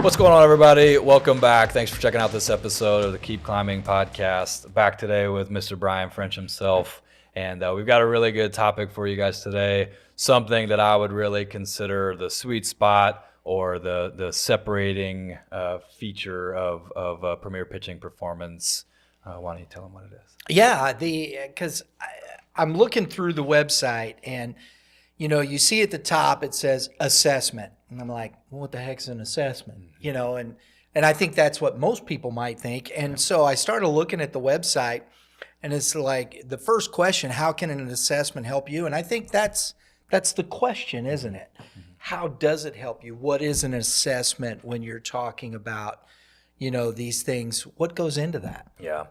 What's going on, everybody? Welcome back. Thanks for checking out this episode of the Keep Klimbing podcast. Back today with Mr. Brian French himself. And we've got a really good topic for you guys today. Something that I would really consider the sweet spot or the separating feature of premier pitching performance. Why don't you tell them what it is? Yeah, because I'm looking through the website and, you know, you see at the top it says assessment. And I'm like, well, what the heck's an assessment? You know, and I think that's what most people might think. And so I started looking at the website and it's like the first question, how can an assessment help you? And I think that's the question, isn't it? Mm-hmm. How does it help you? What is an assessment when you're talking about, you know, these things? What goes into that? Yeah.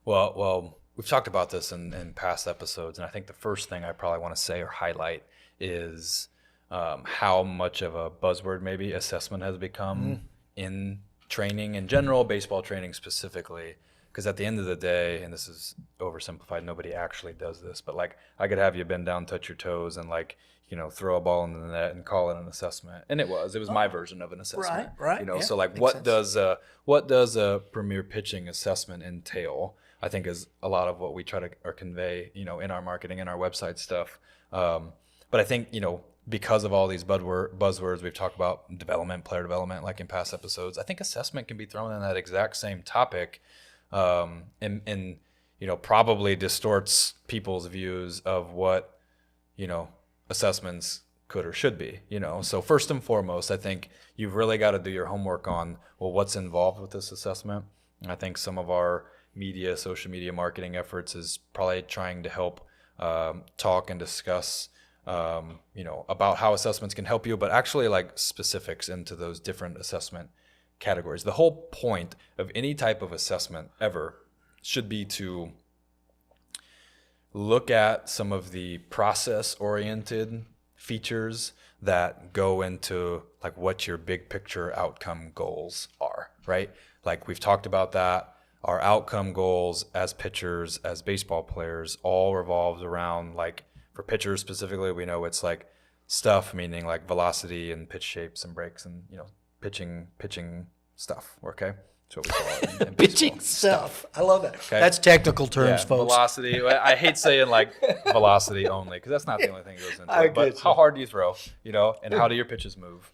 Well, we've talked about this in past episodes, and I think the first thing I probably want to say or highlight is how much of a buzzword maybe assessment has become in training in general, baseball training specifically. Because at the end of the day, and this is oversimplified, nobody actually does this, but like I could have you bend down, touch your toes, and like, you know, throw a ball in the net and call it an assessment. And it was my version of an assessment. Right. You know, yeah, so like what does a premier pitching assessment entail? I think is a lot of what we try to or convey, you know, in our marketing and our website stuff. But I think, you know, because of all these buzzwords we've talked about, player development, like in past episodes, I think assessment can be thrown in that exact same topic, and you know, probably distorts people's views of what, you know, assessments could or should be, you know. So first and foremost, I think you've really got to do your homework on, well, what's involved with this assessment. And I think some of our social media marketing efforts is probably trying to help talk and discuss you know, about how assessments can help you, but actually like specifics into those different assessment categories. The whole point of any type of assessment ever should be to look at some of the process-oriented features that go into like what your big picture outcome goals are, right? Like we've talked about that. Our outcome goals as pitchers, as baseball players, all revolves around, like, for pitchers specifically, we know it's like stuff, meaning like velocity and pitch shapes and breaks and, you know, pitching stuff. Okay, that's what we call it. In Pitching stuff. I love that. Okay. That's technical terms, folks. Velocity. I hate saying like velocity only because that's not the only thing that goes into it. But how hard do you throw? You know, and how do your pitches move?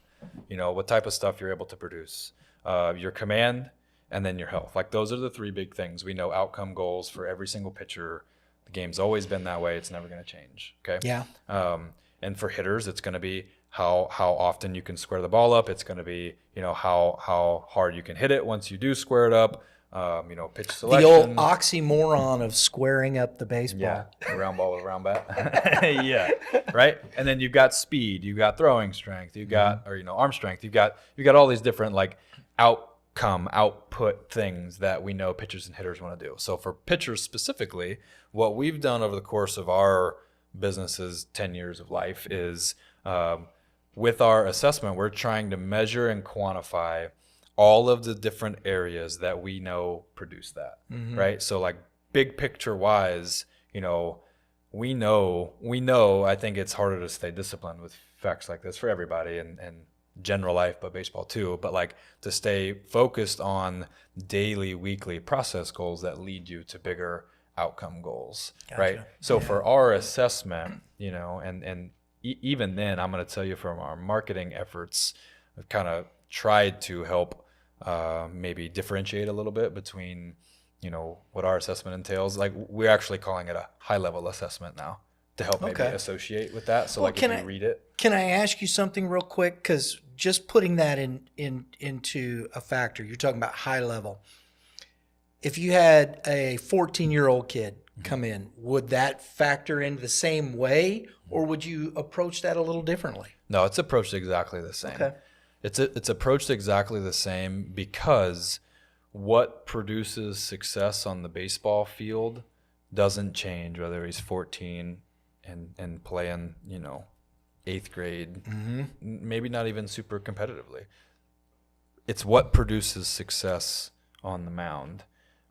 You know, what type of stuff you're able to produce? Your command. And then your health. Like those are the three big things. We know outcome goals for every single pitcher. The game's always been that way. It's never going to change. Okay. Yeah. And for hitters, it's going to be how often you can square the ball up. It's going to be, you know, how hard you can hit it once you do square it up. You know, pitch selection. The old oxymoron of squaring up the baseball. Yeah. A round ball with a round bat. Yeah. Right. And then you've got speed. You've got throwing strength. You've got, or, you know, arm strength. You've got all these different like output things that we know pitchers and hitters want to do. So for pitchers specifically, what we've done over the course of our business's 10 years of life is with our assessment, we're trying to measure and quantify all of the different areas that we know produce that, right? So like big picture wise, you know, we know, I think it's harder to stay disciplined with facts like this for everybody and general life, but baseball too, but like to stay focused on daily, weekly process goals that lead you to bigger outcome goals. Gotcha. Right? So for our assessment, you know, and even then, I'm going to tell you from our marketing efforts, I've kind of tried to help maybe differentiate a little bit between, you know, what our assessment entails. Like we're actually calling it a high level assessment now to help maybe associate with that. So well, like if you read it. Can I ask you something real quick? Because just putting that into a factor, you're talking about high level. If you had a 14-year-old kid come in, would that factor in the same way, or would you approach that a little differently? No, it's approached exactly the same. Okay. It's approached exactly the same because what produces success on the baseball field doesn't change whether he's 14 and playing, you know, 8th grade, maybe not even super competitively. It's what produces success on the mound.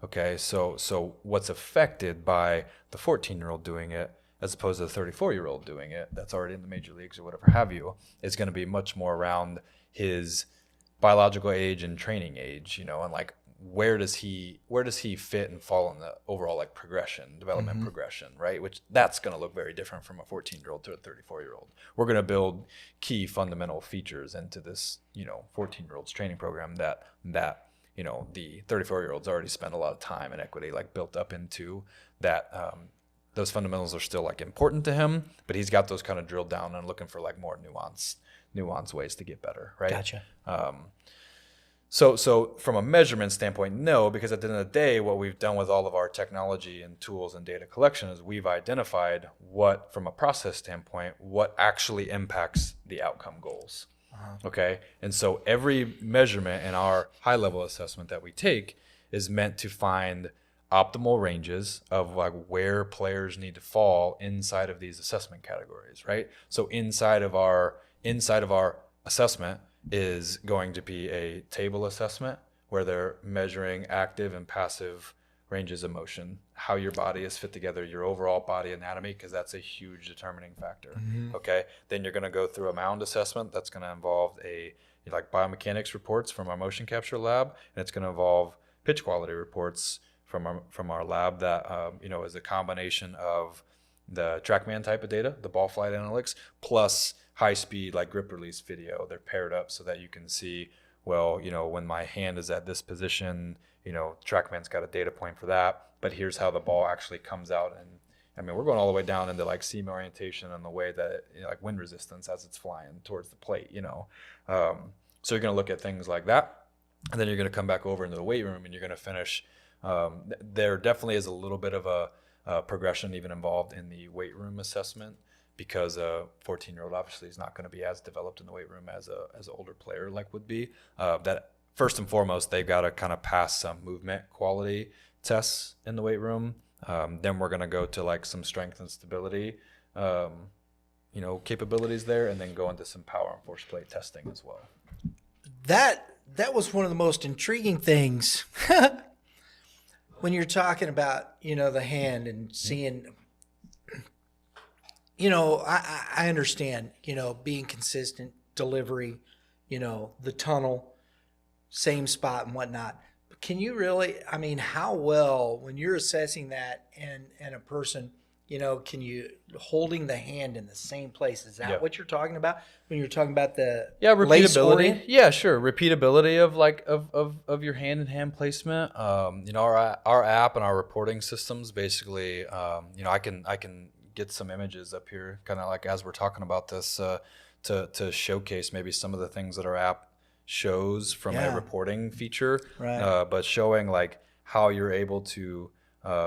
Okay, so what's affected by the 14-year-old doing it as opposed to the 34-year-old doing it that's already in the major leagues or whatever have you is going to be much more around his biological age and training age, you know, and like where does he fit and fall in the overall like development progression, right? Which that's going to look very different from a 14-year-old to a 34-year-old. We're going to build key fundamental features into this, you know, 14-year-old's training program that you know, the 34-year-olds already spent a lot of time and equity like built up into that. Those fundamentals are still like important to him, but he's got those kind of drilled down and looking for like more nuanced ways to get better, right? Gotcha. So from a measurement standpoint, no, because at the end of the day, what we've done with all of our technology and tools and data collection is we've identified what, from a process standpoint, what actually impacts the outcome goals. Okay. And so every measurement in our high level assessment that we take is meant to find optimal ranges of like where players need to fall inside of these assessment categories, right? So inside of our assessment is going to be a table assessment where they're measuring active and passive ranges of motion, how your body is fit together, your overall body anatomy, because that's a huge determining factor. Okay. Then you're going to go through a mound assessment that's going to involve like biomechanics reports from our motion capture lab, and it's going to involve pitch quality reports from our lab that you know, is a combination of the TrackMan type of data, the ball flight analytics, plus high speed like grip release video. They're paired up so that you can see, well, you know, when my hand is at this position, you know, TrackMan's got a data point for that, but here's how the ball actually comes out. And I mean, we're going all the way down into like seam orientation and the way that, you know, like wind resistance as it's flying towards the plate, you know. So you're going to look at things like that, and then you're going to come back over into the weight room and you're going to finish. There definitely is a little bit of a progression even involved in the weight room assessment, because a 14-year-old obviously is not going to be as developed in the weight room as an older player like would be. That first and foremost, they've got to kind of pass some movement quality tests in the weight room. Then we're going to go to like some strength and stability, you know, capabilities there, and then go into some power and force plate testing as well. That was one of the most intriguing things when you're talking about, you know, the hand and seeing, you know, I understand, you know, being consistent, delivery, you know, the tunnel, same spot and whatnot. But can you really, I mean, how well, when you're assessing that and a person, you know, can you holding the hand in the same place? Is that what you're talking about when you're talking about the repeatability? Yeah, sure. Repeatability of like of your hand and hand placement. You know, our app and our reporting systems basically, you know, I can get some images up here, kind of like as we're talking about this, to showcase maybe some of the things that our app shows from a reporting feature, right. But showing like how you're able to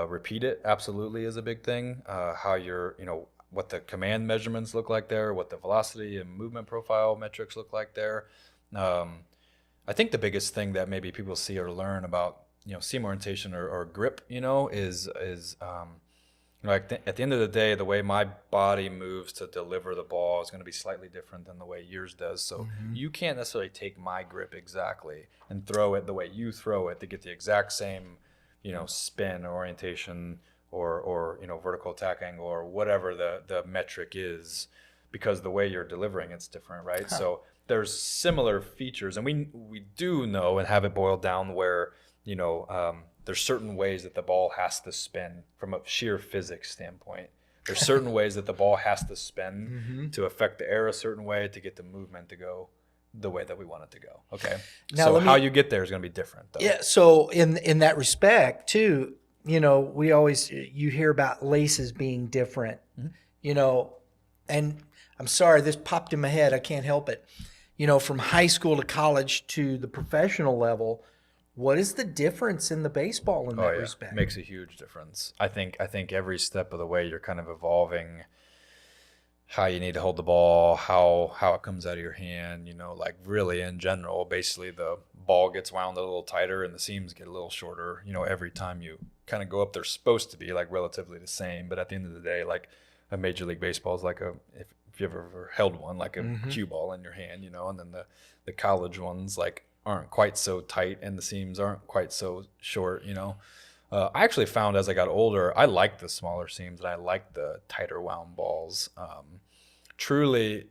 repeat it absolutely is a big thing. How you're, you know, what the command measurements look like there, what the velocity and movement profile metrics look like there. I think the biggest thing that maybe people see or learn about, you know, seam orientation or grip, you know, is like at the end of the day, the way my body moves to deliver the ball is going to be slightly different than the way yours does. So you can't necessarily take my grip exactly and throw it the way you throw it to get the exact same, you know, spin or orientation or you know, vertical attack angle or whatever the metric is, because the way you're delivering it's different, right? So there's similar features, and we do know and have it boiled down where, you know, there's certain ways that the ball has to spin from a sheer physics standpoint. There's certain ways that the ball has to spin to affect the air a certain way to get the movement to go the way that we want it to go. Okay. Now, so how you get there is going to be different, though. Yeah. So in that respect too, you know, we always, you hear about laces being different, you know, and I'm sorry, this popped in my head. I can't help it. You know, from high school to college to the professional level, what is the difference in the baseball in that respect? It makes a huge difference. I think every step of the way you're kind of evolving how you need to hold the ball, how it comes out of your hand, you know, like really in general, basically the ball gets wound a little tighter and the seams get a little shorter, you know, every time you kind of go up. They're supposed to be like relatively the same, but at the end of the day, like a Major League Baseball is like if you've ever held one, like a cue ball in your hand, you know, and then the college ones like aren't quite so tight and the seams aren't quite so short, you know. I actually found as I got older, I liked the smaller seams and I liked the tighter wound balls. Truly,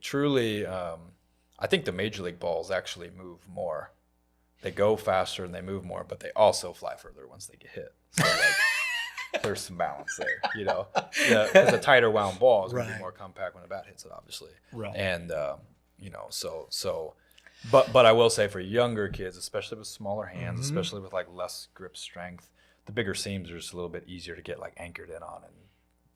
I think the major league balls actually move more. They go faster and they move more, but they also fly further once they get hit. So like there's some balance there, you know. Because a tighter wound ball is going to be more compact when a bat hits it, obviously. Right. And you know, but I will say for younger kids, especially with smaller hands, especially with like less grip strength, the bigger seams are just a little bit easier to get like anchored in on and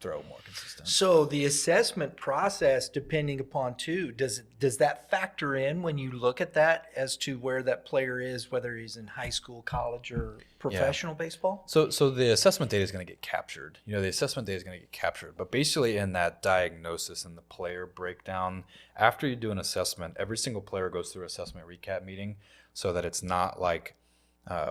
throw more consistent. So the assessment process, depending upon too, does that factor in when you look at that as to where that player is, whether he's in high school, college, or professional baseball? So the assessment data is going to get captured. You know, the assessment data is going to get captured, but basically in that diagnosis and the player breakdown, after you do an assessment, every single player goes through an assessment recap meeting, so that it's not like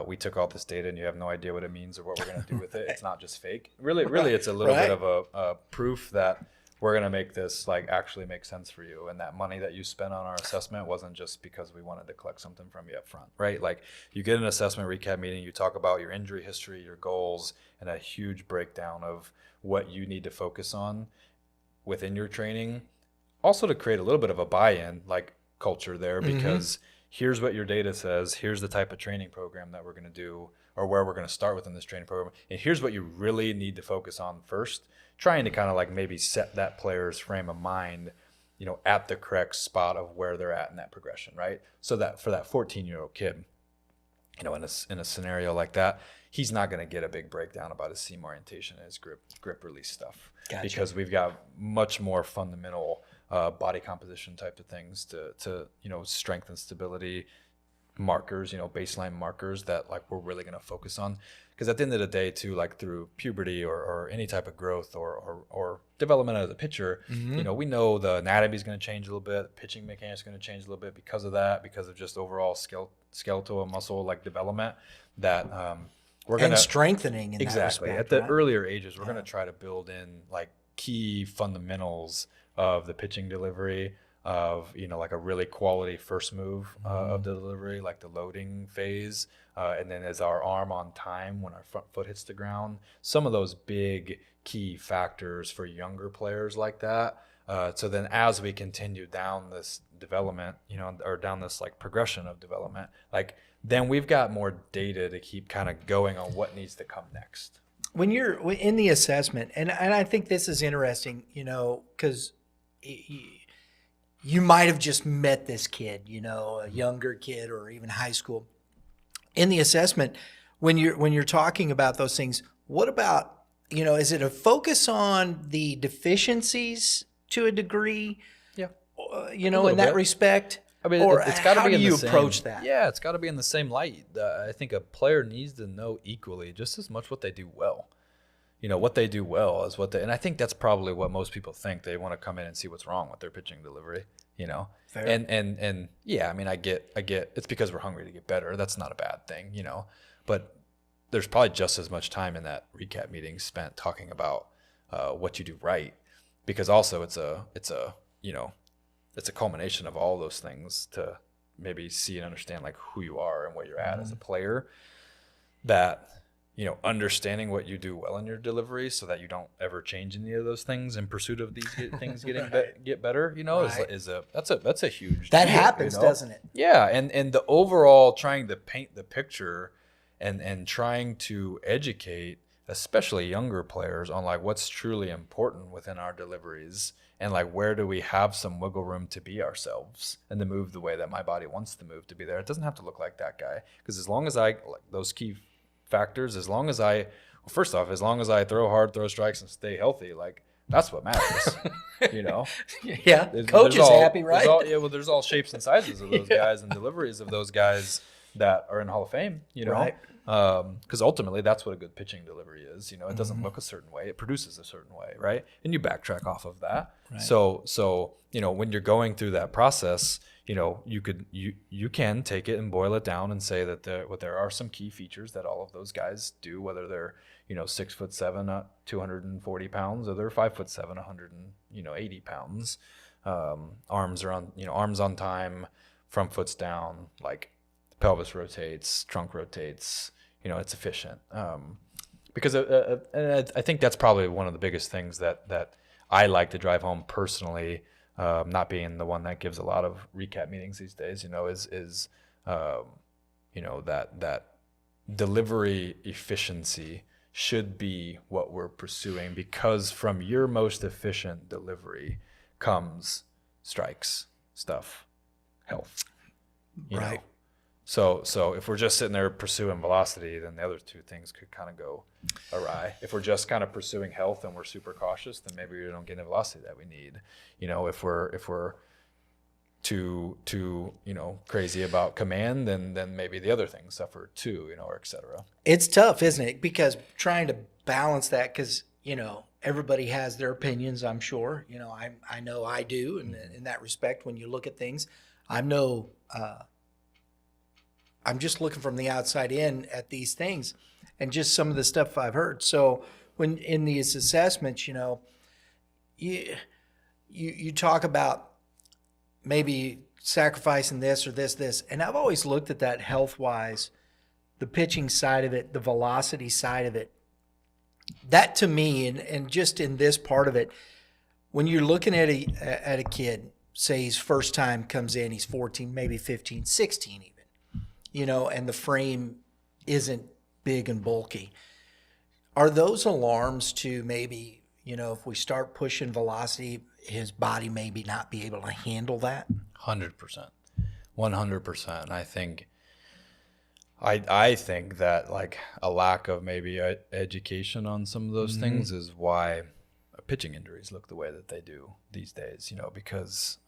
we took all this data and you have no idea what it means or what we're going to do with it. It's not just fake. Really, it's a little bit of a proof that we're going to make this like actually make sense for you. And that money that you spent on our assessment wasn't just because we wanted to collect something from you up front, right? Like you get an assessment recap meeting, you talk about your injury history, your goals, and a huge breakdown of what you need to focus on within your training. Also to create a little bit of a buy-in like culture there, because here's what your data says, here's the type of training program that we're going to do or where we're going to start within this training program, and here's what you really need to focus on first, trying to kind of like maybe set that player's frame of mind, you know, at the correct spot of where they're at in that progression, right? So that for that 14-year-old kid, you know, in a scenario like that, he's not going to get a big breakdown about his seam orientation and his grip release stuff. Gotcha. Because we've got much more fundamental body composition type of things to you know, strength and stability markers, you know, baseline markers that like we're really going to focus on. Because at the end of the day too, like through puberty or any type of growth or development of the pitcher, you know, we know the anatomy is going to change a little bit, the pitching mechanics is going to change a little bit because of that, because of just overall skeletal and muscle like development that we're going to strengthening in exactly that respect, at the earlier ages. We're going to try to build in like key fundamentals of the pitching delivery, of, you know, like a really quality first move of the delivery, like the loading phase, and then as our arm on time when our front foot hits the ground, some of those big key factors for younger players like that. So then as we continue down this development, you know, or down this like progression of development, like then we've got more data to keep kind of going on what needs to come next. When you're in the assessment, and I think this is interesting, you know, because you might have just met this kid, you know, a younger kid or even high school. In the assessment, when you're talking about those things, what about, you know, is it a focus on the deficiencies to a degree? Yeah. You know, in that respect? I mean, or it's got to be in the same. How do you approach that? Yeah, it's got to be in the same light. I think a player needs to know equally just as much what they do well. You know, what they do well is what they, and I think that's probably what most people think. They want to come in and see what's wrong with their pitching delivery, you know. Fair. And yeah, I mean, I get it's because we're hungry to get better. That's not a bad thing, you know. But there's probably just as much time in that recap meeting spent talking about what you do right, because also it's a you know, it's a culmination of all those things to maybe see and understand like who you are and where you're at as a player. That, you know, understanding what you do well in your delivery so that you don't ever change any of those things in pursuit of these things getting get better, you know, is that's a huge that deal, happens, you know? Doesn't it? Yeah, and the overall trying to paint the picture and trying to educate especially younger players on like what's truly important within our deliveries and like where do we have some wiggle room to be ourselves and to move the way that my body wants to move to be there. It doesn't have to look like that guy, because as long as I like those key factors, as long as I throw hard, throw strikes, and stay healthy, like that's what matters. You know. Yeah. Coach is happy, right? There's all shapes and sizes of those guys and deliveries of those guys that are in Hall of Fame. You know, right. Because ultimately that's what a good pitching delivery is. You know, it doesn't look a certain way; it produces a certain way, right? And you backtrack off of that. Right. So you know, when you're going through that process, you know, you can take it and boil it down and say that there are some key features that all of those guys do, whether they're, you know, 6'7", 240 pounds, or they're 5'7", 180 pounds. Arms on time, front foot's down, like pelvis rotates, trunk rotates. You know, it's efficient. Because I think that's probably one of the biggest things that I like to drive home personally. not being the one that gives a lot of recap meetings these days, is that delivery efficiency should be what we're pursuing, because from your most efficient delivery comes strikes, stuff, health. Right. So if we're just sitting there pursuing velocity, then the other two things could kind of go awry. If we're just kind of pursuing health and we're super cautious, then maybe we don't get the velocity that we need. If we're too crazy about command, then maybe the other things suffer too, or et cetera. It's tough, isn't it? Because trying to balance that, because everybody has their opinions, I'm sure. I know I do, and in that respect, when you look at things, I'm just looking from the outside in at these things, and just some of the stuff I've heard. So when in these assessments, you talk about maybe sacrificing this or this, and I've always looked at that health-wise, the pitching side of it, the velocity side of it. That to me, and just in this part of it, when you're looking at a kid, say his first time comes in, he's 14, maybe 15, 16 even, and the frame isn't big and bulky. Are those alarms to maybe, if we start pushing velocity, his body maybe not be able to handle that? 100%. 100%. I think that like a lack of maybe education on some of those things is why pitching injuries look the way that they do these days, because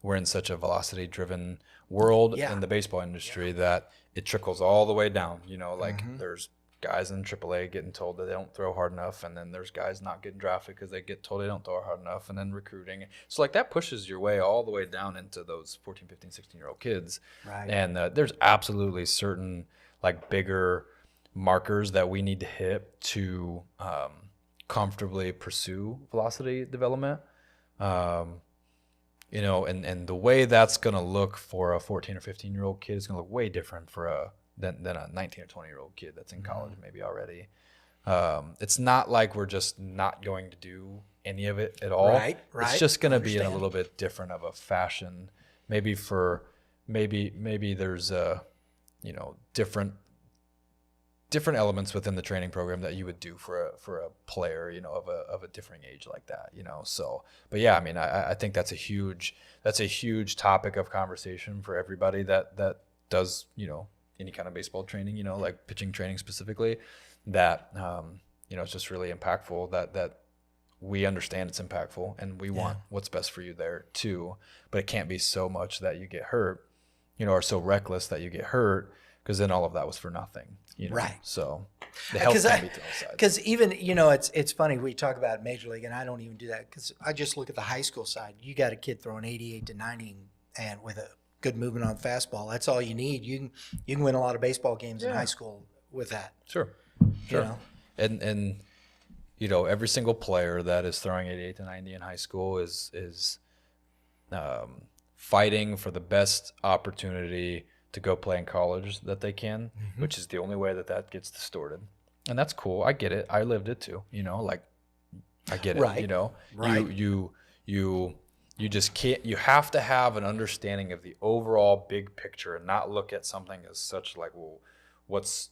we're in such a velocity driven world in the baseball industry that it trickles all the way down, there's guys in AAA getting told that they don't throw hard enough, and then there's guys not getting drafted because they get told they don't throw hard enough, and then recruiting. So like that pushes your way all the way down into those 14, 15, 16-year-old kids. Right. And there's absolutely certain like bigger markers that we need to hit to comfortably pursue velocity development. And the way that's going to look for a 14 or 15-year-old kid is going to look way different than a 19 or 20-year-old kid that's in college maybe already. It's not like we're just not going to do any of it at all. Right. It's just going to be in a little bit different of a fashion. Maybe there's different elements within the training program that you would do for a player, of a differing age like that, So, but yeah, I mean, I think that's a huge topic of conversation for everybody that does, any kind of baseball training, like pitching training specifically, that, it's just really impactful that we understand it's impactful, and we want what's best for you there too. But it can't be so much that you get hurt, or so reckless that you get hurt, because then all of that was for nothing, Right. So the health can be to all sides. Because even, it's funny, we talk about Major League, and I don't even do that, because I just look at the high school side. You got a kid throwing 88 to 90 and with a good movement on fastball. That's all you need. You can win a lot of baseball games in high school with that. Sure. And every single player that is throwing 88 to 90 in high school is fighting for the best opportunity to go play in college that they can, which is the only way that gets distorted. And that's cool. I get it. I lived it too. I get it. Right. Right. You just can't. You have to have an understanding of the overall big picture and not look at something as such like, well, what's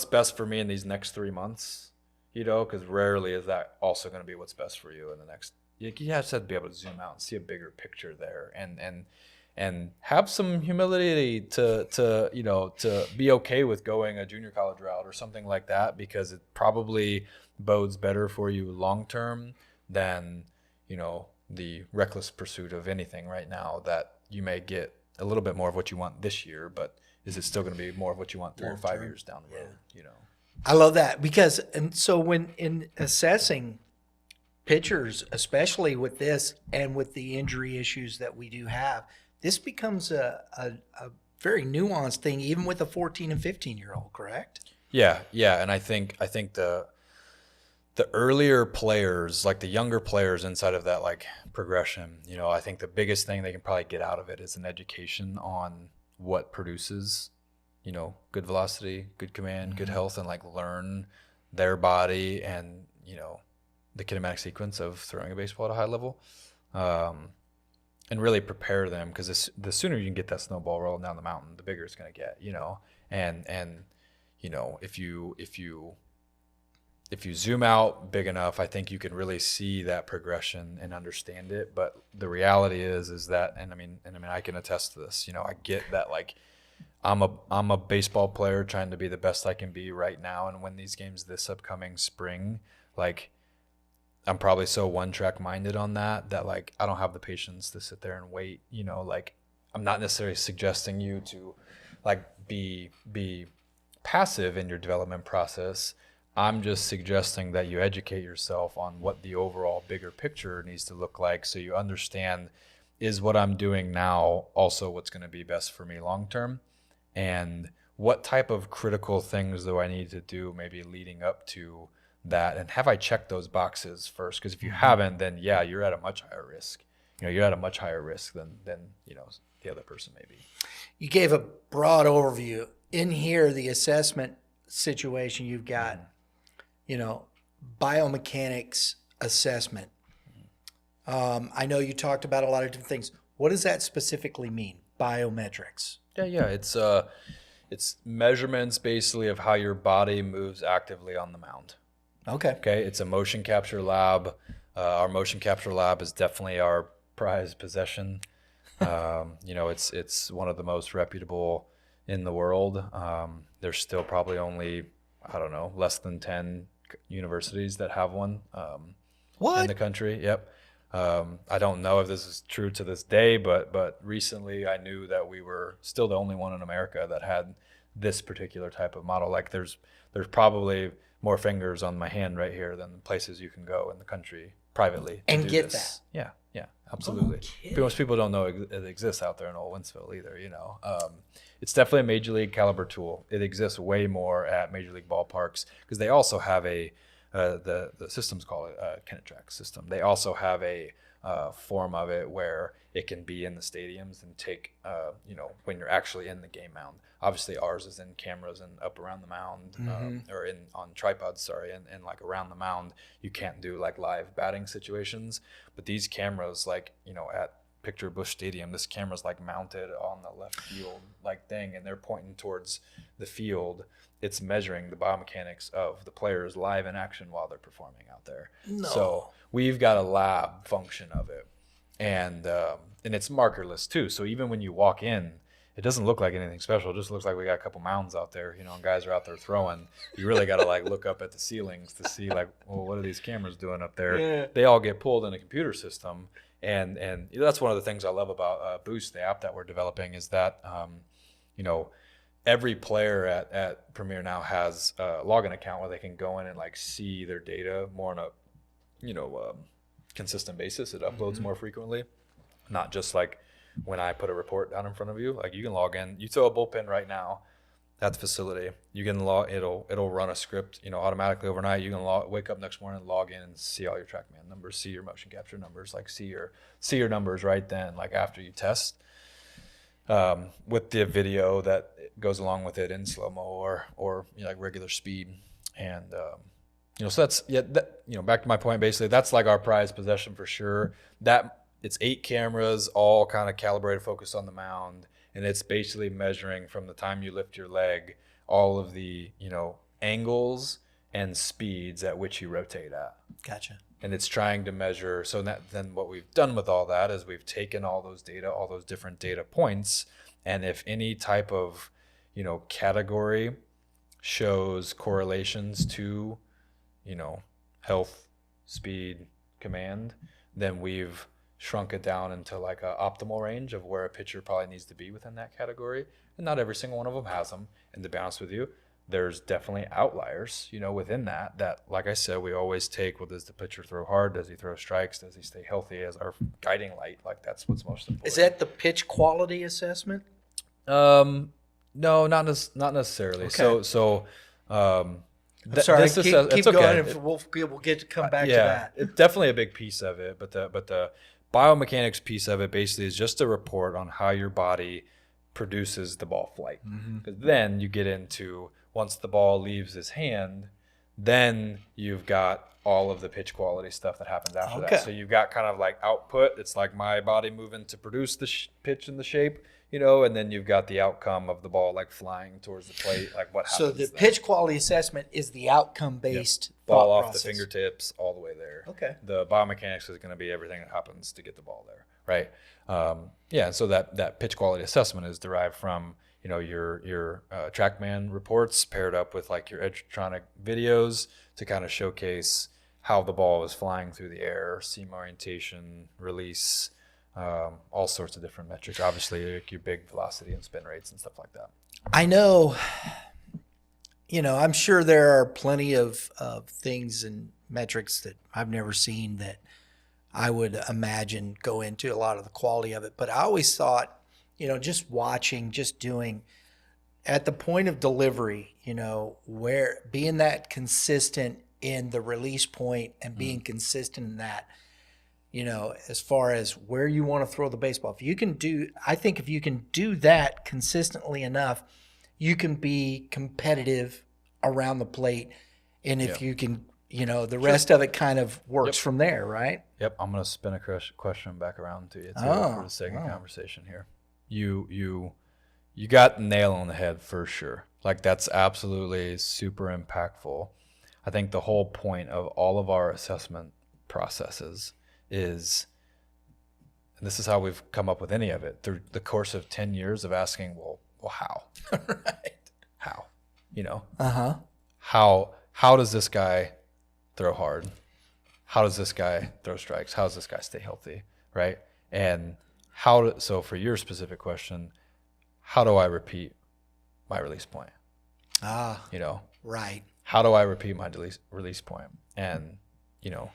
best for me in these next 3 months? Because rarely is that also going to be what's best for you in the next. You have to be able to zoom out and see a bigger picture there, and have some humility to be okay with going a junior college route or something like that, because it probably bodes better for you long term than the reckless pursuit of anything right now, that you may get a little bit more of what you want this year, but is it still going to be more of what you want 3 or 5 years down the road? I love that, because, and so when in assessing pitchers, especially with this and with the injury issues that we do have, this becomes a very nuanced thing, even with a 14 and 15-year-old, correct? Yeah. And I think the earlier players, like the younger players inside of that like progression, I think the biggest thing they can probably get out of it is an education on what produces, good velocity, good command, good health, and like learn their body and, the kinematic sequence of throwing a baseball at a high level. and really prepare them, because the sooner you can get that snowball rolling down the mountain, the bigger it's going to get, and if you zoom out big enough, I think you can really see that progression and understand it. But the reality is that, and I mean, I can attest to this, I get that, like, I'm a baseball player trying to be the best I can be right now and win these games this upcoming spring. Like, I'm probably so one-track minded on that like I don't have the patience to sit there and wait. Like, I'm not necessarily suggesting you to like be passive in your development process. I'm just suggesting that you educate yourself on what the overall bigger picture needs to look like, so you understand, is what I'm doing now also what's going to be best for me long term, and what type of critical things do I need to do maybe leading up to that, and have I checked those boxes first? Because if you haven't, then yeah, you're at a much higher risk. You're at a much higher risk than the other person may be. You gave a broad overview. In here, the assessment situation you've got, biomechanics assessment. I know you talked about a lot of different things. What does that specifically mean, biometrics? Yeah. It's measurements basically of how your body moves actively on the mound. Okay. It's a motion capture lab. Our motion capture lab is definitely our prized possession. It's one of the most reputable in the world. There's still probably only, I don't know, less than 10 universities that have one in the country. Yep. I don't know if this is true to this day, but recently I knew that we were still the only one in America that had this particular type of model. Like, there's probably more fingers on my hand right here than places you can go in the country privately and get this. that. Yeah, absolutely. Most people don't know it exists out there in Old Winsville either. It's definitely a major league caliber tool. It exists way more at major league ballparks, because they also have the system's called a Kinetrack system. They also have a form of it where it can be in the stadiums and take, when you're actually in the game mound. Obviously, ours is in cameras and up around the mound, or on tripods, and like around the mound. You can't do like live batting situations, but these cameras, like, at picture Busch Stadium, this camera's like mounted on the left field like thing, and they're pointing towards the field. It's measuring the biomechanics of the players live in action while they're performing out there. No. So we've got a lab function of it, and it's markerless too. So even when you walk in, it doesn't look like anything special. It just looks like we got a couple mounds out there, and guys are out there throwing. You really got to like look up at the ceilings to see, like, well, what are these cameras doing up there? Yeah. They all get pulled in a computer system. And that's one of the things I love about Boost, the app that we're developing, is that, every player at Premier now has a login account where they can go in and like see their data more on a, consistent basis. It uploads more frequently, not just like when I put a report down in front of you. Like, you can log in, you throw a bullpen right now at the facility, you can it'll run a script, automatically overnight. You can wake up next morning, log in, and see all your TrackMan numbers, see your motion capture numbers, like see your numbers right then, like after you test, with the video that goes along with it in slow mo or like regular speed. And so that's back to my point. Basically, that's like our prized possession for sure. That it's 8 cameras, all kind of calibrated, focused on the mound. And it's basically measuring from the time you lift your leg, all of the, angles and speeds at which you rotate at. Gotcha. And it's trying to measure. So then what we've done with all that is we've taken all those data, all those different data points. And if any type of, category shows correlations to, health, speed, command, then we've shrunk it down into like a optimal range of where a pitcher probably needs to be within that category. And not every single one of them has them. And to be honest with you, there's definitely outliers, within that, like I said, we always take, well, does the pitcher throw hard? Does he throw strikes? Does he stay healthy as our guiding light? Like, that's what's most important. Is that the pitch quality assessment? No, not necessarily. Okay. So, I'm sorry, keep it's okay. going, and we'll get to come back to that. It's definitely a big piece of it, but the biomechanics piece of it basically is just a report on how your body produces the ball flight. Because then you get into, once the ball leaves his hand, Then you've got all of the pitch quality stuff that happens after Okay. that. So you've got kind of like output. It's like my body moving to produce the pitch and the shape, you know, and then you've got the outcome of the ball like flying towards the plate, like what happens. So the then. pitch quality assessment is the outcome-based Ball thought off process. the fingertips all the way there. Okay. The biomechanics is going to be everything that happens to get the ball there, right? Yeah, so that pitch quality assessment is derived from, you know, your TrackMan reports paired up with like your Edgertronic videos to kind of showcase how the ball is flying through the air, seam orientation, release, all sorts of different metrics. Obviously, like your big velocity and spin rates and stuff like that. I know, you know, I'm sure there are plenty of things and metrics that I've never seen that I would imagine go into a lot of the quality of it. But I always thought, you know, just watching, just doing at the point of delivery, you know, where being that consistent in the release point and being consistent in that, you know, as far as where you want to throw the baseball. If you can do, I think if you can do that consistently enough, you can be competitive around the plate. And if you can, you know, the rest of it kind of works from there, right? Yep, I'm gonna spin a question back around to you too for the second conversation here. You got the nail on the head for sure. Like that's absolutely super impactful. I think the whole point of all of our assessment processes is, and this is how we've come up with any of it through the course of 10 years of asking, well, how? Right. How? You know? Uh-huh. How does this guy throw hard? How does this guy throw strikes? How does this guy stay healthy? Right? And so for your specific question, how do I repeat my release point? You know? Right. How do I repeat my release point? And, you know,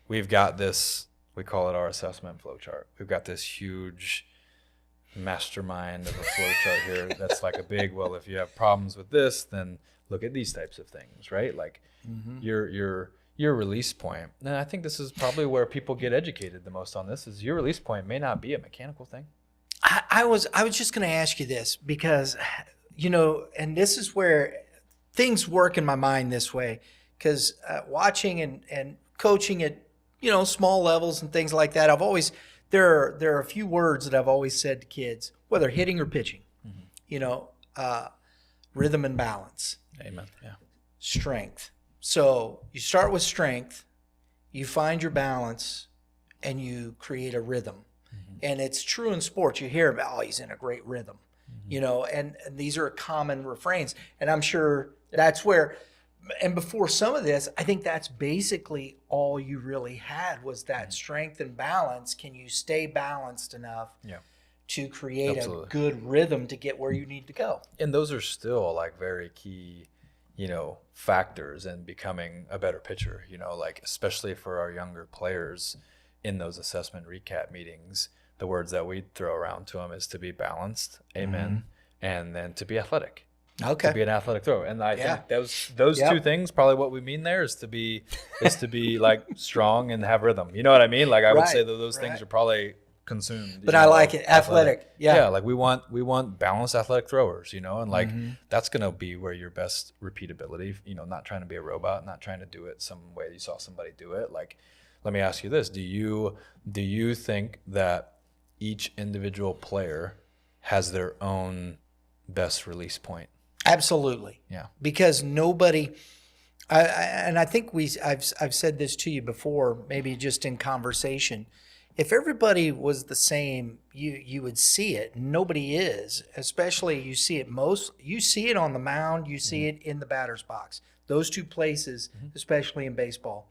we've got this, we call it our assessment flow chart. We've got this huge mastermind of a flow chart here that's like a big, well, if you have problems with this, then look at these types of things, right? Like your release point. And I think this is probably where people get educated the most on this, is your release point may not be a mechanical thing. I was just going to ask you this because, you know, and this is where things work in my mind this way, because watching and coaching at, you know, small levels and things like that, I've always, there are a few words that I've always said to kids, whether hitting or pitching, you know, rhythm and balance. Amen. Yeah. Strength. So you start with strength, you find your balance, and you create a rhythm. And it's true in sports. You hear about, oh, he's in a great rhythm, you know, and these are common refrains. And I'm sure that's where, and before some of this, I think that's basically all you really had was that strength and balance. Can you stay balanced enough to create a good rhythm to get where you need to go? And those are still like very key, you know, factors in becoming a better pitcher, you know, like especially for our younger players in those assessment recap meetings. The words that we throw around to them is to be balanced, amen, and then to be athletic. Okay. To be an athletic thrower. And I think those two things, probably what we mean there is to be like strong and have rhythm. You know what I mean? Like I would say that those things are probably consumed. But I like it. Athletic. Yeah. Like we want balanced athletic throwers, you know, and like that's going to be where your best repeatability, you know, not trying to be a robot, not trying to do it some way you saw somebody do it. Like, let me ask you this. Do you think that each individual player has their own best release point? Absolutely. Yeah. Because nobody, and I think I've said this to you before, maybe just in conversation. If everybody was the same, you would see it. Nobody is, especially you see it on the mound, you see it in the batter's box. Those two places, especially in baseball.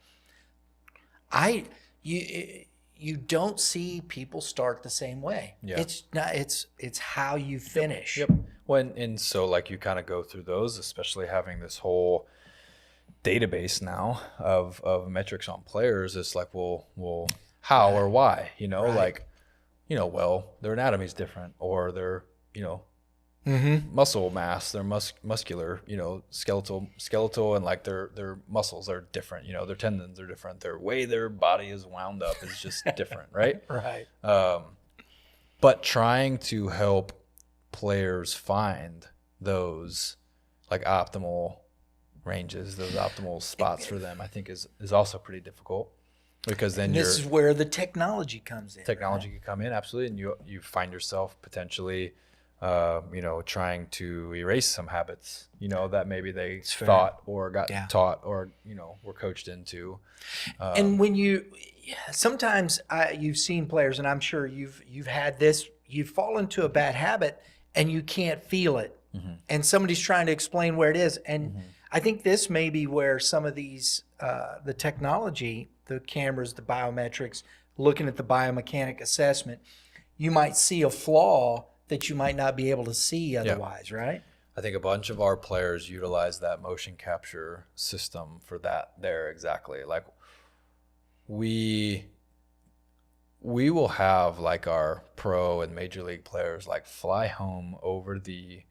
You don't see people start the same way. Yeah. It's how you finish. Yep. Well, and so like you kind of go through those, especially having this whole database now of metrics on players. It's like, well, how or why? You know, like, you know, well, their anatomy is different, or their, you know, muscle mass, their muscular, you know, skeletal, and like their muscles are different. You know, their tendons are different. Their way their body is wound up is just different, right? Right. But trying to help players find those like optimal ranges, those optimal spots for them, I think is also pretty difficult, because then And this is where the technology comes in. technology can come in, absolutely, and you find yourself potentially trying to erase some habits that maybe they thought or got taught or were coached into. And when sometimes you've seen players, and I'm sure you've had this, you fall into a bad habit and you can't feel it, and somebody's trying to explain where it is, and I think this may be where some of these the technology, the cameras, the biometrics, looking at the biomechanic assessment, you might see a flaw that you might not be able to see otherwise, right? I think a bunch of our players utilize that motion capture system for that there, exactly. Like we will have like our pro and major league players like fly home over the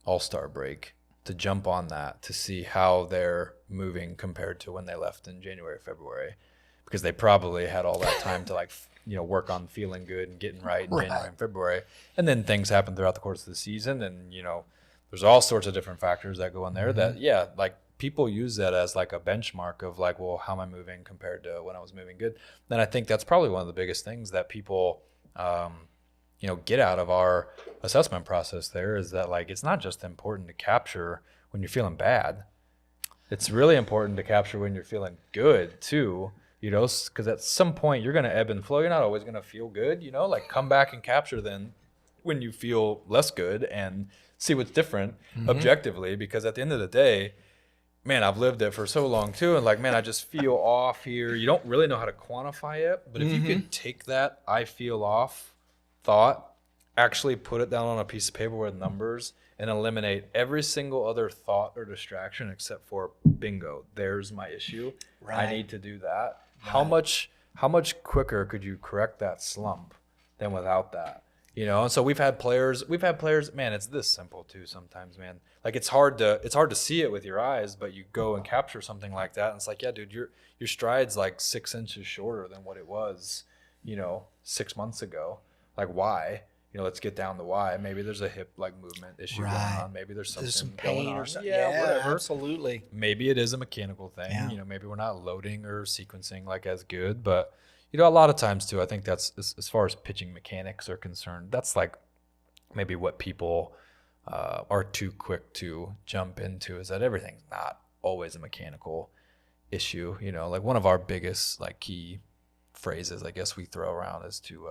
All-Star break to jump on that to see how they're moving compared to when they left in January, February, because they probably had all that time to work on feeling good and getting right in January and February. And then things happen throughout the course of the season. And, there's all sorts of different factors that go in there that, like people use that as like a benchmark of like, well, how am I moving compared to when I was moving good? Then I think that's probably one of the biggest things that people, get out of our assessment process there is that like, it's not just important to capture when you're feeling bad. It's really important to capture when you're feeling good too. Because at some point you're going to ebb and flow. You're not always going to feel good, like come back and capture then when you feel less good and see what's different objectively. Because at the end of the day, man, I've lived it for so long too. And like, man, I just feel off here. You don't really know how to quantify it. But if you can take that I feel off thought, actually put it down on a piece of paper with numbers and eliminate every single other thought or distraction except for bingo, there's my issue. Right. I need to do that. Right. How much quicker could you correct that slump than without that? And so we've had players, man, it's this simple too sometimes, man. Like it's hard to see it with your eyes, but you go and capture something like that and it's like, yeah, dude, your stride's like 6 inches shorter than what it was, 6 months ago. Like why? Let's get down to why. Maybe there's a hip like movement issue going on. Maybe there's some pain going on. Or something. Yeah, whatever. Absolutely. Maybe it is a mechanical thing. Yeah. Maybe we're not loading or sequencing like as good. But a lot of times too, I think that's as far as pitching mechanics are concerned, that's like maybe what people are too quick to jump into is that everything's not always a mechanical issue. Like one of our biggest like key phrases I guess we throw around is to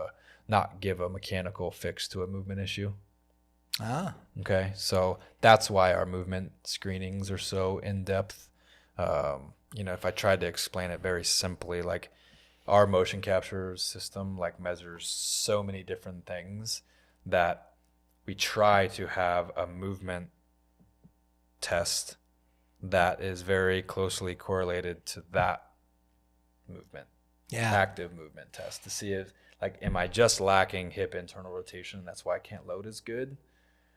not give a mechanical fix to a movement issue. Okay, so that's why our movement screenings are so in depth. If I tried to explain it very simply, like our motion capture system like measures so many different things that we try to have a movement test that is very closely correlated to that movement. Active movement test to see if like, am I just lacking hip internal rotation? That's why I can't load as good.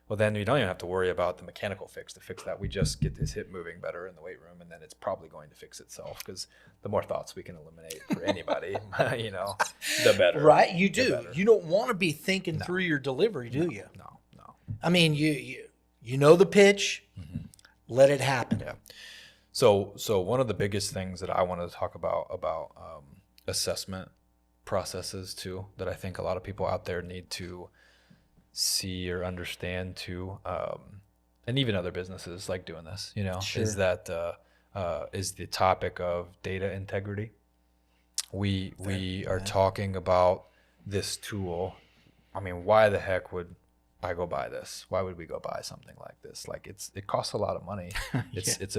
Well, then you don't even have to worry about the mechanical fix to fix that. We just get this hip moving better in the weight room, and then it's probably going to fix itself because the more thoughts we can eliminate for anybody, the better. Right, you do. You don't want to be thinking through your delivery, do you? No. I mean, you know the pitch, let it happen. Yeah. So one of the biggest things that I wanted to talk about assessment processes too, that I think a lot of people out there need to see or understand too, and even other businesses like doing this, is that is the topic of data integrity. We are talking about this tool. I mean, why the heck would I go buy this? Why would we go buy something like this? Like it costs a lot of money. It's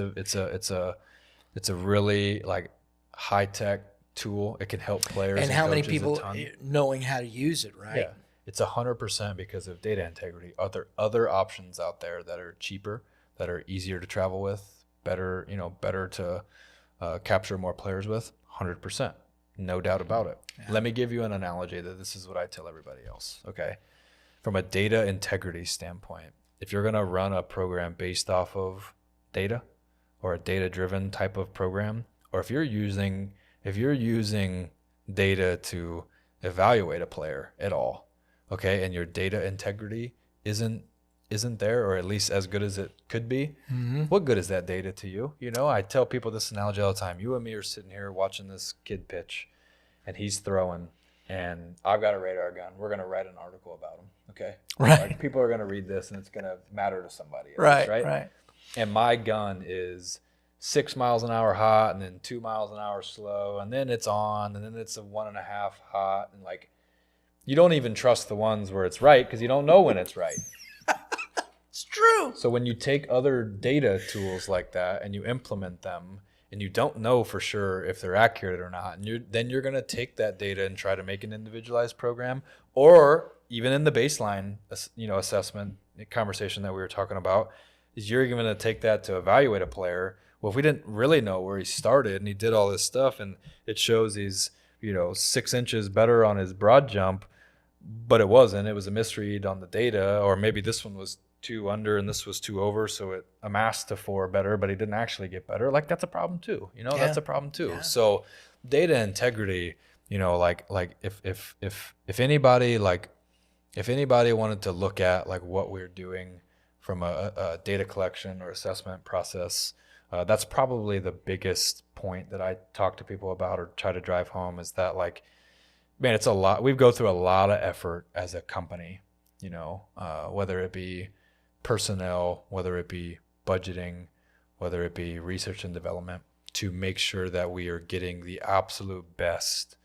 a really like high tech tool. It can help players and how many people knowing how to use it, right? Yeah, it's 100% because of data integrity. Other options out there that are cheaper, that are easier to travel with, better to capture more players with. 100%, no doubt about it. Yeah. Let me give you an analogy that this is what I tell everybody else. Okay, from a data integrity standpoint, if you're going to run a program based off of data or a data-driven type of program, or if you're using data to evaluate a player at all, okay, and your data integrity isn't isn't there, or at least as good as it could be, what good is that data to you? You know, I tell people this analogy all the time. You and me are sitting here watching this kid pitch, and he's throwing, and I've got a radar gun. We're going to write an article about him, okay? Right. Like, people are going to read this, and it's going to matter to somebody else, Right, right? right. And my gun is 6 miles an hour hot, and then 2 miles an hour slow, and then it's on, and then it's a 1.5 hot, and like, you don't even trust the ones where it's right because you don't know when it's right. It's true. So when you take other data tools like that and you implement them, and you don't know for sure if they're accurate or not, and then you're going to take that data and try to make an individualized program, or even in the baseline, assessment conversation that we were talking about, is you're going to take that to evaluate a player. Well, if we didn't really know where he started and he did all this stuff, and it shows he's 6 inches better on his broad jump, but it wasn't. It was a misread on the data, or maybe this one was 2 under and this was 2 over, so it amassed to 4 better, but he didn't actually get better. Like, that's a problem too. That's a problem too. Yeah. So data integrity, like if anybody wanted to look at like what we're doing from a data collection or assessment process, that's probably the biggest point that I talk to people about or try to drive home, is that, like, man, it's a lot. We go through a lot of effort as a company, whether it be personnel, whether it be budgeting, whether it be research and development, to make sure that we are getting the absolute best,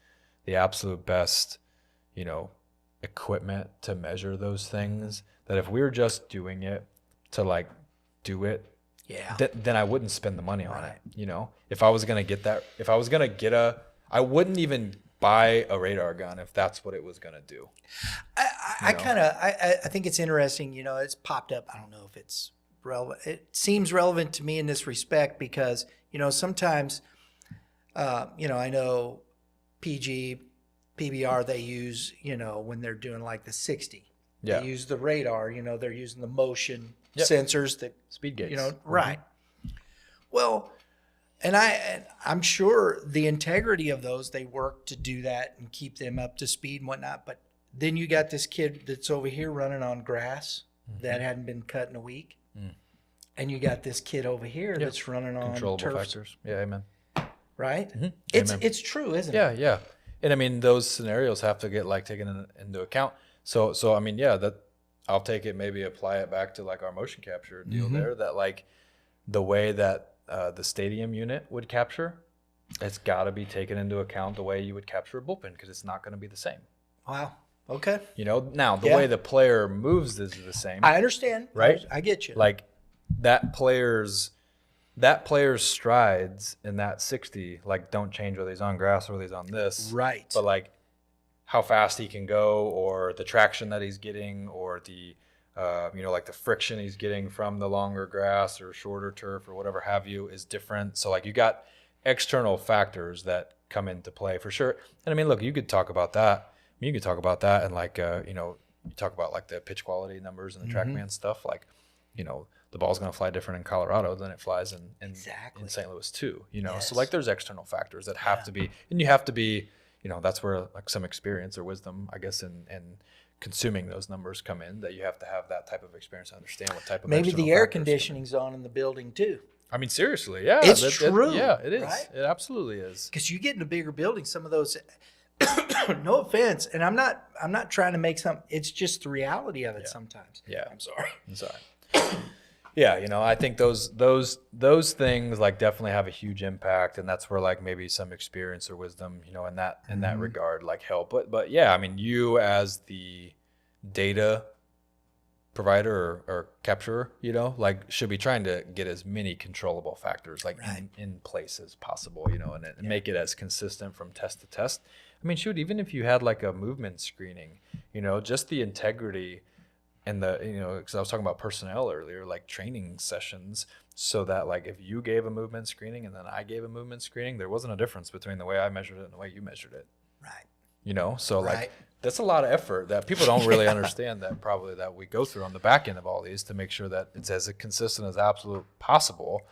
equipment to measure those things. That if we were just doing it to like do it, then I wouldn't spend the money on it. If I was going to get that, I wouldn't even buy a radar gun if that's what it was going to do. I think it's interesting, it's popped up. I don't know if it's relevant. It seems relevant to me in this respect because, sometimes, I know PG, PBR, they use, when they're doing like the 60, they use the radar, they're using the motion sensors that speed gates, right. Well, and I'm sure the integrity of those, they work to do that and keep them up to speed and whatnot. But then you got this kid that's over here running on grass that hadn't been cut in a week. And you got this kid over here that's running on controllable turf. factors. Yeah, amen. Right? Mm-hmm. It's true, isn't it? Yeah. And I mean, those scenarios have to get like taken into account. So I mean, that I'll take it, maybe apply it back to like our motion capture deal there, that like the way that the stadium unit would capture, it's got to be taken into account the way you would capture a bullpen, because it's not going to be the same. Wow. Okay. Now the way the player moves is the same. I understand. Right? I get you. Like that player's strides in that 60, like, don't change whether he's on grass or whether he's on this. Right. But like how fast he can go, or the traction that he's getting, or the like the friction he's getting from the longer grass or shorter turf or whatever have you is different. So like you got external factors that come into play for sure. And I mean, look, you could talk about that. And like, you talk about like the pitch quality numbers and the TrackMan stuff. Like, the ball's going to fly different in Colorado than it flies in St. Louis too, So like there's external factors that have to be, and you have to be, that's where like some experience or wisdom, I guess, in consuming those numbers come in, that you have to have that type of experience to understand what type of maybe the air conditioning's on in the building too. I mean, seriously, yeah. It's true. It is. Right? It absolutely is. Because you get in a bigger building, some of those, no offense, and I'm not trying to make it's just the reality of it sometimes. Yeah. I'm sorry. Yeah, I think those things like definitely have a huge impact, and that's where like maybe some experience or wisdom, in that regard, like help. But yeah, I mean, you as the data provider or capturer, like should be trying to get as many controllable factors like in place as possible, and make it as consistent from test to test. I mean, shoot, even if you had like a movement screening, just the integrity. And because I was talking about personnel earlier, like training sessions, so that like if you gave a movement screening and then I gave a movement screening, there wasn't a difference between the way I measured it and the way you measured it. Right. So like that's a lot of effort that people don't really understand, that we go through on the back end of all these to make sure that it's as consistent as absolute possible,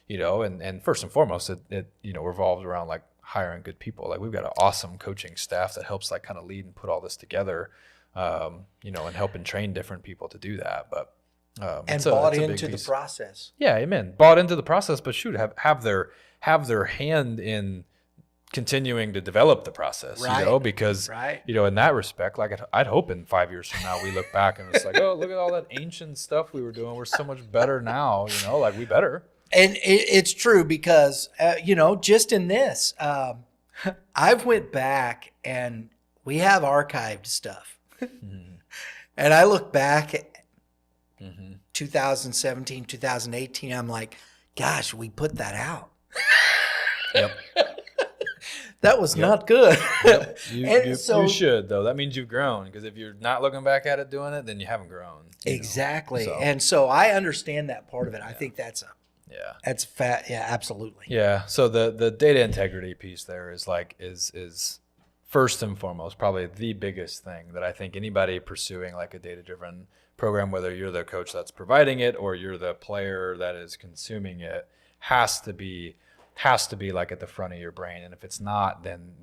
and first and foremost, it revolves around like hiring good people. Like we've got an awesome coaching staff that helps like kind of lead and put all this together. And helping train different people to do that. But And bought into the process. Yeah, amen. Bought into the process, but shoot, have their hand in continuing to develop the process, Right. because, Right. in that respect, like I'd hope in 5 years from now, we look back and it's like, oh, look at all that ancient stuff we were doing. We're so much better now, like we better. And it's true because, just in this, I've went back and we have archived stuff. And I look back at 2017, 2018, I'm like, gosh, we put that out. Yep. That was not good. Yep. You should, though. That means you've grown, because if you're not looking back at it doing it, then you haven't grown. Exactly. So. And so I understand that part of it. I think that's fat. Yeah, absolutely. Yeah. So the data integrity piece there is first and foremost probably the biggest thing that I think anybody pursuing like a data-driven program, whether you're the coach that's providing it or you're the player that is consuming it, has to be like at the front of your brain. And if it's not, then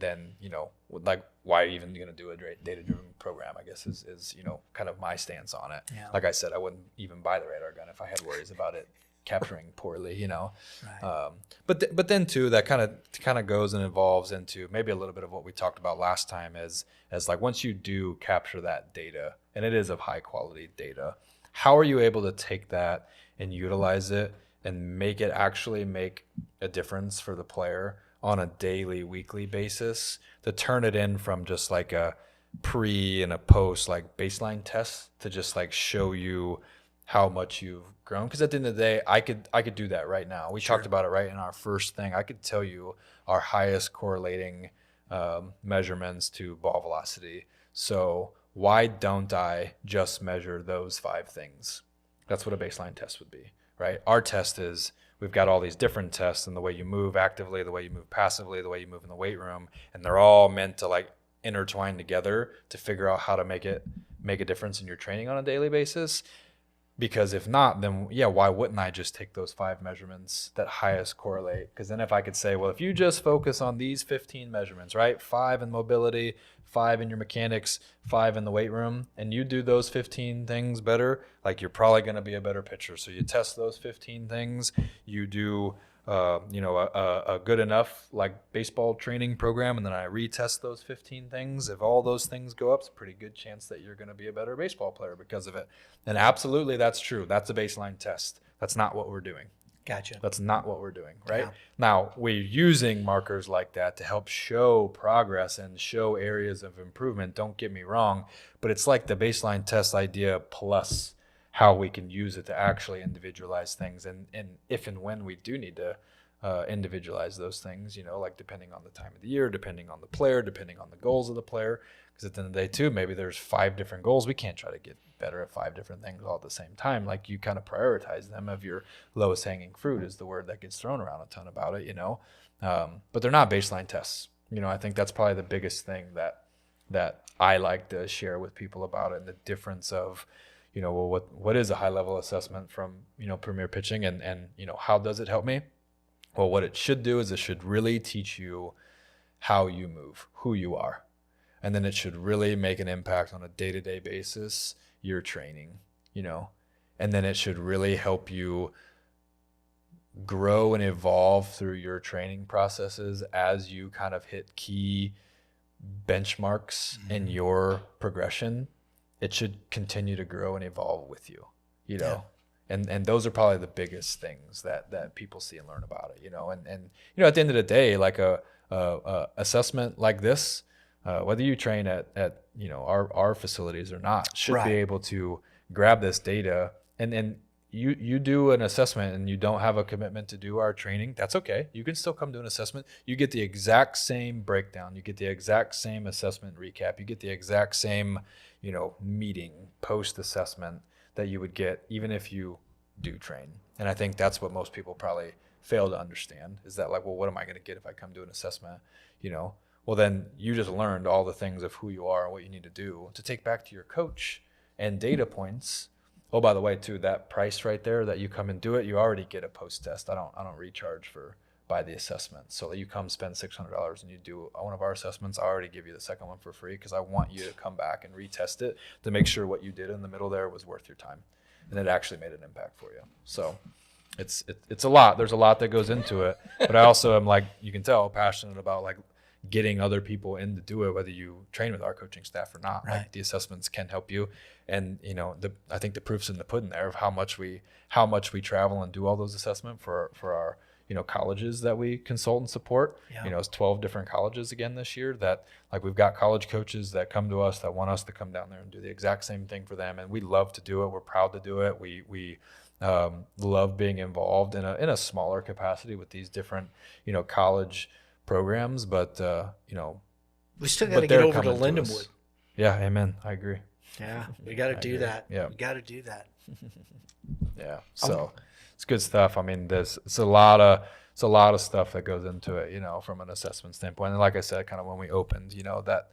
like, why are you even going to do a data-driven program, I guess is kind of my stance on it. Yeah. Like I said, I wouldn't even buy the radar gun if I had worries about it capturing poorly, Right. But then too, that kind of goes and evolves into maybe a little bit of what we talked about last time as like, once you do capture that data, and it is of high quality data, how are you able to take that and utilize it and make it actually make a difference for the player on a daily, weekly basis, to turn it in from just like a pre and a post like baseline test to just like show you how much you've grown? Because at the end of the day, I could do that right now. We talked about it right in our first thing. I could tell you our highest correlating measurements to ball velocity. So why don't I just measure those 5 things? That's what a baseline test would be, right? Our test is, we've got all these different tests, and the way you move actively, the way you move passively, the way you move in the weight room, and they're all meant to like intertwine together to figure out how to make a difference in your training on a daily basis. Because if not, then why wouldn't I just take those 5 measurements that highest correlate? Because then if I could say, well, if you just focus on these 15 measurements, right? 5 in mobility, 5 in your mechanics, 5 in the weight room, and you do those 15 things better, like, you're probably going to be a better pitcher. So you test those 15 things, you do a good enough like baseball training program, and then I retest those 15 things. If all those things go up, it's a pretty good chance that you're going to be a better baseball player because of it. And absolutely, that's true. That's a baseline test. That's not what we're doing. Gotcha. That's not what we're doing, right? Yeah. Now, we're using markers like that to help show progress and show areas of improvement. Don't get me wrong, but it's like the baseline test idea plus how we can use it to actually individualize things. And if and when we do need to individualize those things, like depending on the time of the year, depending on the player, depending on the goals of the player, because at the end of the day too, maybe there's 5 different goals. We can't try to get better at 5 different things all at the same time. Like, you kind of prioritize them. Of your lowest hanging fruit is the word that gets thrown around a ton about it, but they're not baseline tests. I think that's probably the biggest thing that I like to share with people about it, and the difference of, well, what is a high level assessment from, premier pitching, and how does it help me? Well, what it should do is it should really teach you how you move, who you are. And then it should really make an impact on a day-to-day basis, your training, and then it should really help you grow and evolve through your training processes as you kind of hit key benchmarks in your progression. It should continue to grow and evolve with you, Yeah. And those are probably the biggest things that people see and learn about it, and at the end of the day, like a assessment like this, whether you train at our facilities or not, should be able to grab this data, and you do an assessment and you don't have a commitment to do our training, that's okay. You can still come do an assessment. You get the exact same breakdown. You get the exact same assessment recap. You get the exact same, meeting post-assessment that you would get even if you do train. And I think that's what most people probably fail to understand, is that like, well, what am I going to get if I come do an assessment? Well, then you just learned all the things of who you are and what you need to do to take back to your coach and data points. Oh, by the way, too, that price right there that you come and do it, you already get a post test. I don't recharge by the assessment. So you come spend $600 and you do one of our assessments, I already give you the second one for free, because I want you to come back and retest it to make sure what you did in the middle there was worth your time. and it actually made an impact for you. So it's a lot. There's a lot that goes into it, but I also am, like you can tell, passionate about like getting other people in to do it, whether you train with our coaching staff or not. Right. Like the assessments can help you, and you know, I think the proof's in the pudding there of how much we travel and do all those assessment for our, you know, colleges that we consult and support. Yeah. You know, it's 12 different colleges again this year that, like, we've got college coaches that come to us that want us to come down there and do the exact same thing for them, and we love to do it. We're proud to do it. We love being involved in a smaller capacity with these different, you know, college programs, but you know, we still got to get over to Lindenwood. Yeah, amen. I agree. Yeah, we got to do that. Yeah, we got to do that. Yeah, so it's good stuff. I mean, it's a lot of stuff that goes into it, you know, from an assessment standpoint. And like I said, kind of when we opened, you know, that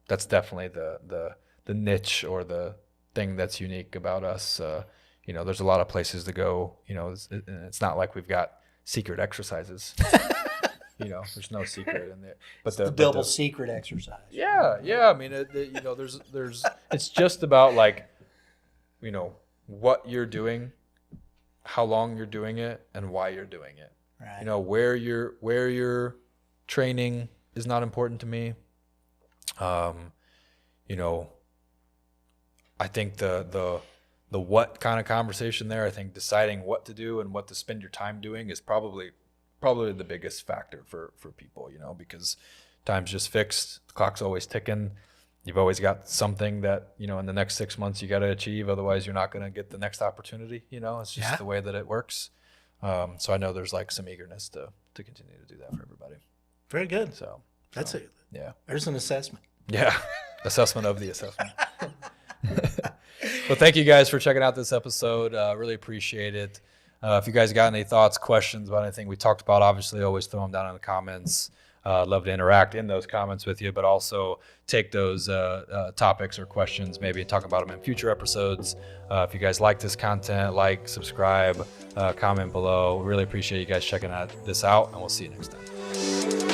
that's definitely the niche or the thing that's unique about us. You know, there's a lot of places to go. You know, it's not like we've got secret exercises. You know, there's no secret in there. But the double secret exercise. Yeah. I mean, you know, there's it's just about, like, you know, what you're doing, how long you're doing it, and why you're doing it. Right. You know, where you're training is not important to me. You know, I think the what kind of conversation there, I think deciding what to do and what to spend your time doing is probably the biggest factor for people, you know, because time's just fixed. The clock's always ticking. You've always got something that, you know, in the next 6 months you got to achieve. Otherwise, you're not going to get the next opportunity. You know, it's just the way that it works. So I know there's like some eagerness to continue to do that for everybody. Very good. So that's it. Yeah. There's an assessment. Yeah. Assessment of the assessment. Well, thank you guys for checking out this episode. Really appreciate it. If you guys got any thoughts, questions about anything we talked about, obviously always throw them down in the comments. Love to interact in those comments with you, but also take those topics or questions, maybe talk about them in future episodes. If you guys like this content, like, subscribe, comment below. We really appreciate you guys checking this out, and we'll see you next time.